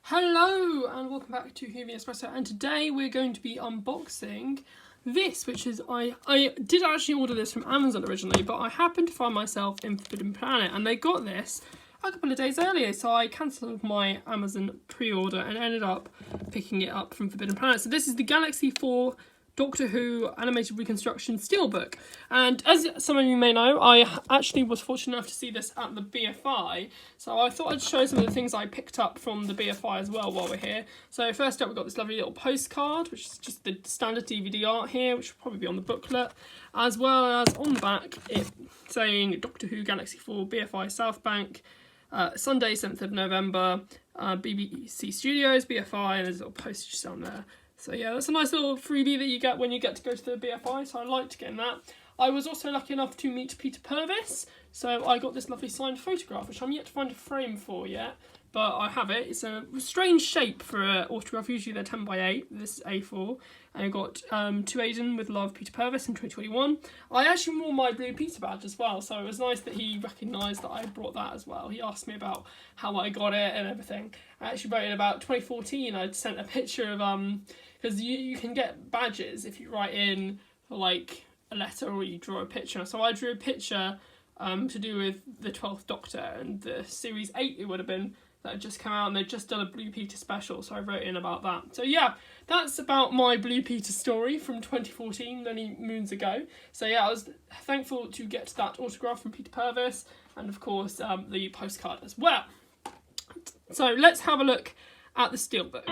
Hello and welcome back to Who the Espresso, and today we're going to be unboxing this, which is, I did actually order this from Amazon originally, but I happened to find myself in Forbidden Planet and they got this a couple of days earlier, so I cancelled my Amazon pre-order and ended up picking it up from Forbidden Planet. So this is the Galaxy 4 Doctor Who animated reconstruction steelbook, and as some of you may know, I actually was fortunate enough to see this at the BFI, so I thought I'd show some of the things I picked up from the BFI as well while we're here. So first up, we've got this lovely little postcard, which is just the standard DVD art here, which will probably be on the booklet, as well as on the back it saying Doctor Who Galaxy 4 BFI South Bank, Sunday 7th of November, BBC Studios, BFI, and there's a little postage down there. So yeah, that's a nice little freebie that you get when you get to go to the BFI, so I liked getting that. I was also lucky enough to meet Peter Purves, so I got this lovely signed photograph, which I'm yet to find a frame for yet, but I have it. It's a strange shape for an autograph, usually they're 10 by 8, this is A4, and I got To Aiden with Love, Peter Purves in 2021. I actually wore my Blue Peter badge as well, so it was nice that he recognised that I brought that as well. He asked me about how I got it and everything. I actually wrote in about 2014, I'd sent a picture of, because you can get badges if you write in for like a letter or you draw a picture. So I drew a picture to do with the 12th Doctor and the Series 8 it would have been that had just come out, and they'd just done a Blue Peter special, so I wrote in about that. So yeah, that's about my Blue Peter story from 2014, many moons ago. So yeah, I was thankful to get that autograph from Peter Purves, and of course the postcard as well. So let's have a look at the steelbook.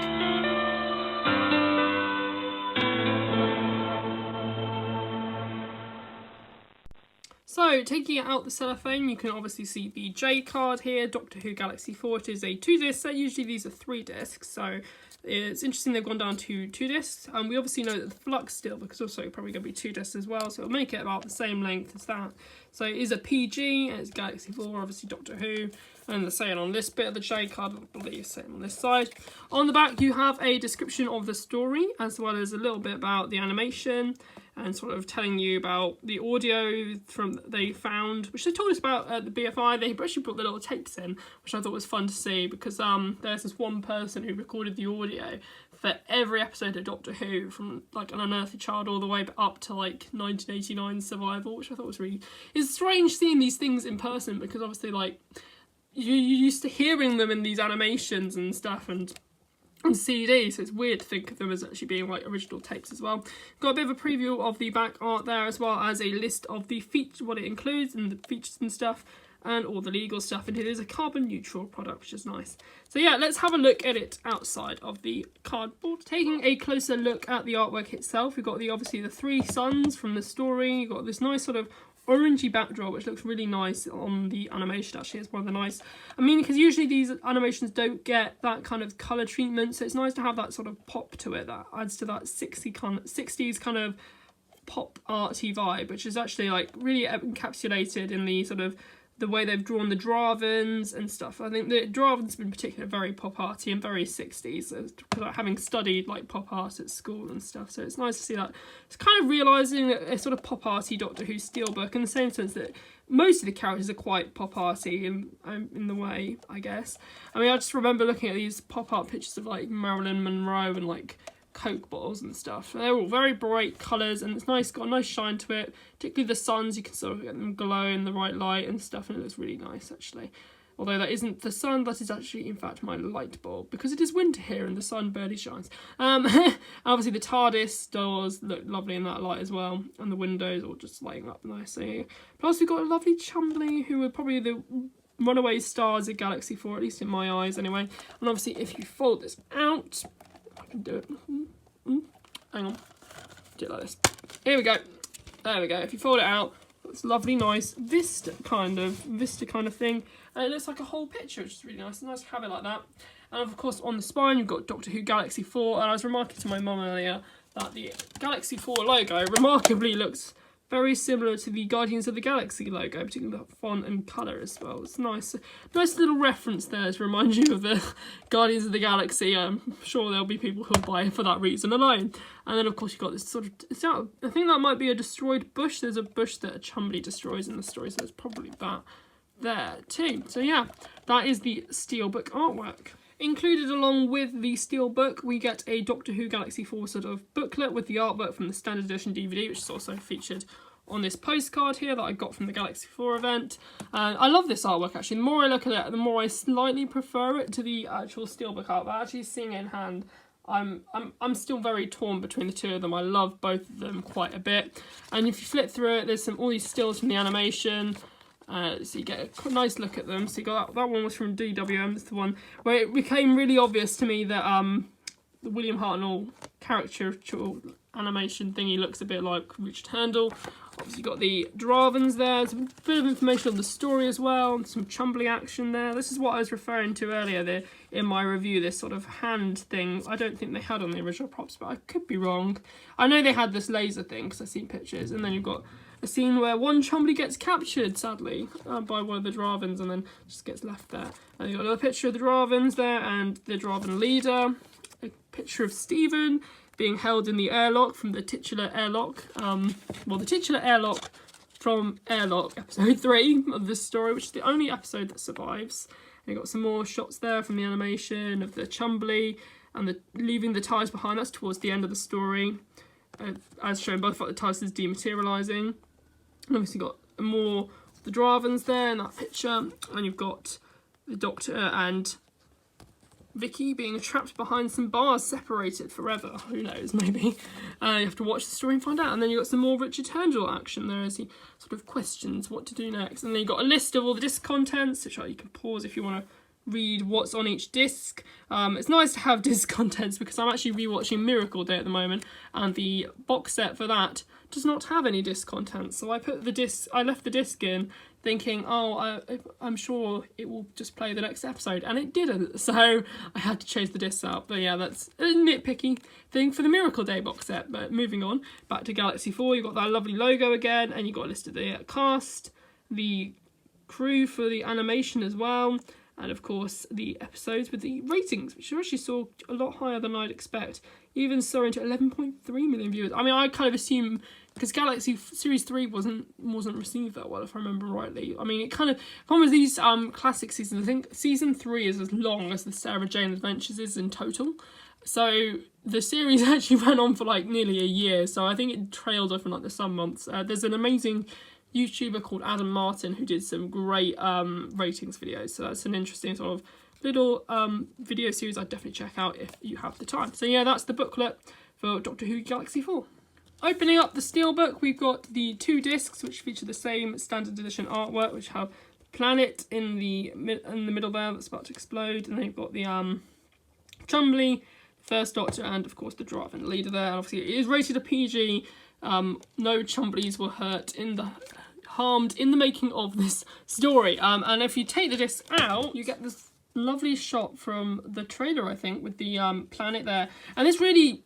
So, taking it out the cellophane, you can obviously see the J card here, Doctor Who Galaxy 4. It is a 2-disc set. Usually these are 3 discs, so it's interesting they've gone down to 2 discs. And we obviously know that the Flux Steelbook is also probably going to be 2 discs as well, so it'll make it about the same length as that. So it is a PG, and it's Galaxy 4, obviously Doctor Who. And the same on this bit of the J card, I believe, same on this side. On the back, you have a description of the story, as well as a little bit about the animation, and sort of telling you about the audio they found, which they told us about at the BFI. They actually brought the little tapes in, which I thought was fun to see, because there's this one person who recorded the audio for every episode of Doctor Who, from like an Unearthly Child all the way up to like 1989 Survival, which I thought was really... It's strange seeing these things in person, because obviously like you're used to hearing them in these animations and stuff and on CD, so it's weird to think of them as actually being like original tapes as well. Got a bit of a preview of the back art there, as well as a list of the what it includes and the features and stuff, and all the legal stuff, and it is a carbon neutral product, which is nice. So yeah, let's have a look at it outside of the cardboard. Taking a closer look at the artwork itself, we've got obviously the 3 suns from the story. You've got this nice sort of orangey backdrop, which looks really nice on the animation. Actually, it's one of the nice, I mean, because usually these animations don't get that kind of colour treatment, so it's nice to have that sort of pop to it that adds to that 60s kind of pop arty vibe, which is actually like really encapsulated in the sort of the way they've drawn the Dravens and stuff. I think the Dravens in particular are very pop arty and very 60s, because having studied like pop art at school and stuff, so it's nice to see that. It's kind of realising that a sort of pop arty Doctor Who steelbook, in the same sense that most of the characters are quite pop arty in the way, I guess. I mean, I just remember looking at these pop art pictures of like Marilyn Monroe and like Coke bottles and stuff. They're all very bright colours, and it's nice, got a nice shine to it, particularly the suns. You can sort of get them glow in the right light and stuff, and it looks really nice actually. Although that isn't the sun, that is actually in fact my light bulb, because it is winter here and the sun barely shines. Obviously the Tardis doors look lovely in that light as well, and the windows all just lighting up nicely. Plus we've got a lovely Chumbly, who are probably the runaway stars of Galaxy 4, at least in my eyes anyway. And obviously if you fold this out, I can do it. Hang on. Do it like this. Here we go. There we go. If you fold it out, it's lovely, nice Vista kind of thing. And it looks like a whole picture, which is really nice. It's nice to have it like that. And of course, on the spine, you've got Doctor Who Galaxy 4. And I was remarking to my mum earlier that the Galaxy 4 logo remarkably looks very similar to the Guardians of the Galaxy logo, particularly the font and colour as well. It's nice little reference there to remind you of the Guardians of the Galaxy. I'm sure there'll be people who'll buy it for that reason alone. And then of course you've got this sort of, I think that might be a destroyed bush. There's a bush that a Chumbly destroys in the story, so it's probably that there too. So yeah, that is the steelbook artwork. Included along with the Steelbook, we get a Doctor Who Galaxy 4 sort of booklet with the artwork from the standard edition DVD, which is also featured on this postcard here that I got from the Galaxy 4 event. And I love this artwork actually. The more I look at it, the more I slightly prefer it to the actual Steelbook art, but actually seeing it in hand, I'm still very torn between the two of them. I love both of them quite a bit. And if you flip through it, there's all these stills from the animation. So you get a nice look at them. So you got that one was from DWM. That's the one where it became really obvious to me that the William Hartnell caricature animation thingy looks a bit like Richard Handel. Obviously you got the Dravens there. Some bit of information on the story as well. Some Chumbly action there. This is what I was referring to earlier in my review, this sort of hand thing. I don't think they had on the original props, but I could be wrong. I know they had this laser thing because I've seen pictures. And then you've got a scene where one Chumbly gets captured, sadly, by one of the Dravens and then just gets left there. And you've got another picture of the Dravens there and the Draven leader. A picture of Stephen being held in the airlock from the titular airlock. Well, the titular airlock from Airlock episode 3 of this story, which is the only episode that survives. And you've got some more shots there from the animation of the Chumbly and leaving the Tardis behind. That's towards the end of the story. As shown, both like the Tardis is dematerialising. And obviously got more of the Dravens there in that picture. And you've got the Doctor and Vicky being trapped behind some bars, separated forever. Who knows, maybe. You have to watch the story and find out. And then you've got some more Richard Handel action there as he sort of questions what to do next. And then you've got a list of all the disc contents, which you can pause if you want to read what's on each disc. It's nice to have disc contents because I'm actually rewatching Miracle Day at the moment, and the box set for that does not have any disc contents. So I left the disc in thinking, oh, I'm sure it will just play the next episode, and it didn't, so I had to change the discs out. But yeah, that's a nitpicky thing for the Miracle Day box set. But moving on, back to Galaxy 4, you've got that lovely logo again, and you've got a list of the cast, the crew for the animation as well, and of course the episodes with the ratings, which I actually saw a lot higher than I'd expect, even soaring to 11.3 million viewers. I mean, I kind of assume, because Galaxy Series 3 wasn't received that well, if I remember rightly. I mean, it kind of, one of these classic seasons, I think Season 3 is as long as the Sarah Jane Adventures is in total. So the series actually ran on for like nearly a year, so I think it trailed off in like the summer months. There's an amazing YouTuber called Adam Martin who did some great ratings videos, so that's an interesting sort of little video series I'd definitely check out if you have the time. So yeah, that's the booklet for Doctor Who Galaxy 4. Opening up the Steelbook, we've got the 2 discs which feature the same standard edition artwork, which have the planet in the middle there that's about to explode, and then you've got the Chumbly, First Doctor, and of course the Draven leader there. And obviously it is rated a PG. No Chumblies were harmed in the making of this story. And if you take the disc out, you get this lovely shot from the trailer, I think, with the planet there. And this really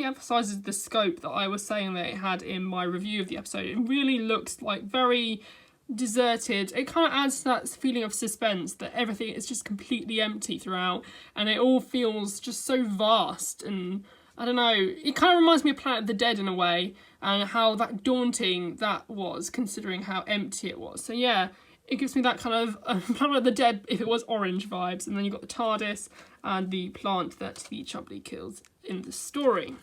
emphasises the scope that I was saying that it had in my review of the episode. It really looks like very deserted. It kind of adds to that feeling of suspense that everything is just completely empty throughout, and it all feels just so vast. And I don't know, it kind of reminds me of Planet of the Dead in a way, and how that daunting that was, considering how empty it was. So yeah, it gives me that kind of Planet of the Dead if it was orange vibes. And then you've got the TARDIS and the plant that the Chumbly kills in the story.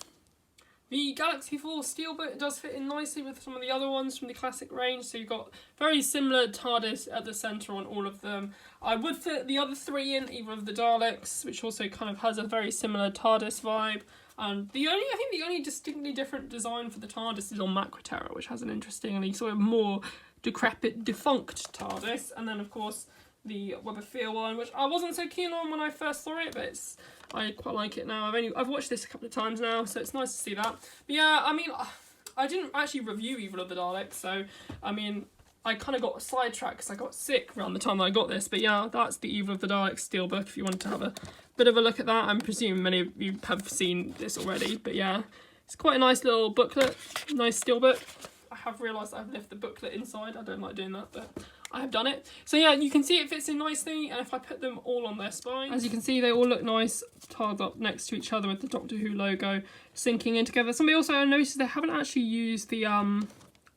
The Galaxy 4 Steelbook does fit in nicely with some of the other ones from the classic range, so you've got very similar TARDIS at the centre on all of them. I would fit the other 3 in, either of the Daleks, which also kind of has a very similar TARDIS vibe. And I think the only distinctly different design for the TARDIS is on Macroterra, which has an interestingly sort of more decrepit, defunct TARDIS. And then of course the Webberfield one, which I wasn't so keen on when I first saw it, but I quite like it now. I've watched this a couple of times now, so it's nice to see that. But yeah, I mean, I didn't actually review Evil of the Daleks, so I mean, I kind of got sidetracked because I got sick around the time that I got this. But yeah, that's the Evil of the Daleks Steelbook if you wanted to have a bit of a look at that. I'm presuming many of you have seen this already, but yeah, it's quite a nice little booklet, nice Steelbook. I have realised I've left the booklet inside. I don't like doing that, but I have done it. So yeah, you can see it fits in nicely, and if I put them all on their spine, as you can see, they all look nice, tiled up next to each other with the Doctor Who logo sinking in together. Somebody also noticed they haven't actually used the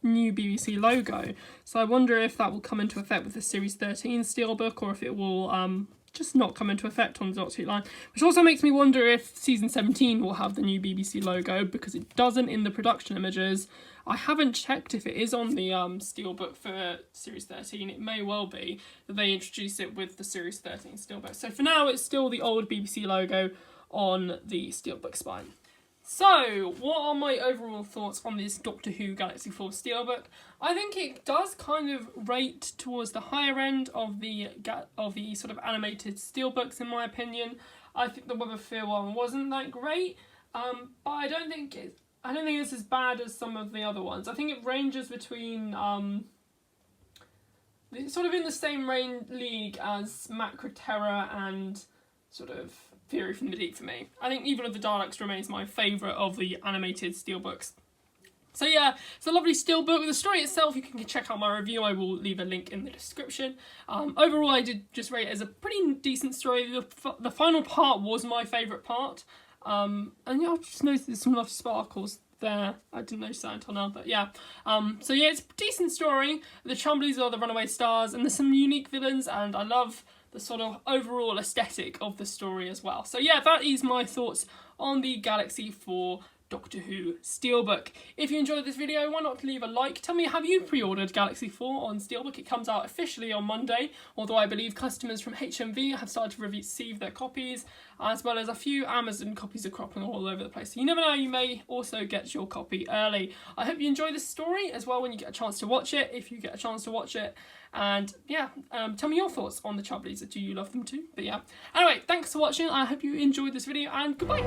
new BBC logo, so I wonder if that will come into effect with the Series 13 Steelbook, or if it will just not come into effect on the Doctor Who line, which also makes me wonder if season 17 will have the new BBC logo, because it doesn't in the production images. I haven't checked if it is on the Steelbook for Series 13. It may well be that they introduce it with the Series 13 Steelbook. So for now, it's still the old BBC logo on the Steelbook spine. So, what are my overall thoughts on this Doctor Who Galaxy 4 Steelbook? I think it does kind of rate towards the higher end of the sort of animated Steelbooks, in my opinion. I think the Witherfield one wasn't that great, but I don't think it's as bad as some of the other ones. I think it ranges between sort of in the same league as Macra Terror and sort of Theory from the Deep for me. I think Evil of the Daleks remains my favourite of the animated Steelbooks. So yeah, it's a lovely Steelbook. The story itself, you can check out my review. I will leave a link in the description. Overall, I did just rate it as a pretty decent story. The final part was my favourite part. And yeah, I just noticed there's some lovely sparkles there. I didn't notice that until now, but yeah. So yeah, it's a decent story. The Chumblies are the runaway stars, and there's some unique villains, and I love the sort of overall aesthetic of the story as well. So yeah, that is my thoughts on the Galaxy 4 Doctor Who Steelbook. If you enjoyed this video, why not leave a like? Tell me, have you pre-ordered Galaxy 4 on Steelbook? It comes out officially on Monday, although I believe customers from HMV have started to receive their copies, as well as a few Amazon copies are cropping all over the place. So you never know, you may also get your copy early. I hope you enjoy this story as well when you get a chance to watch it, if you get a chance to watch it. And yeah, tell me your thoughts on the Chumblies. Do you love them too? But yeah. Anyway, thanks for watching. I hope you enjoyed this video, and goodbye.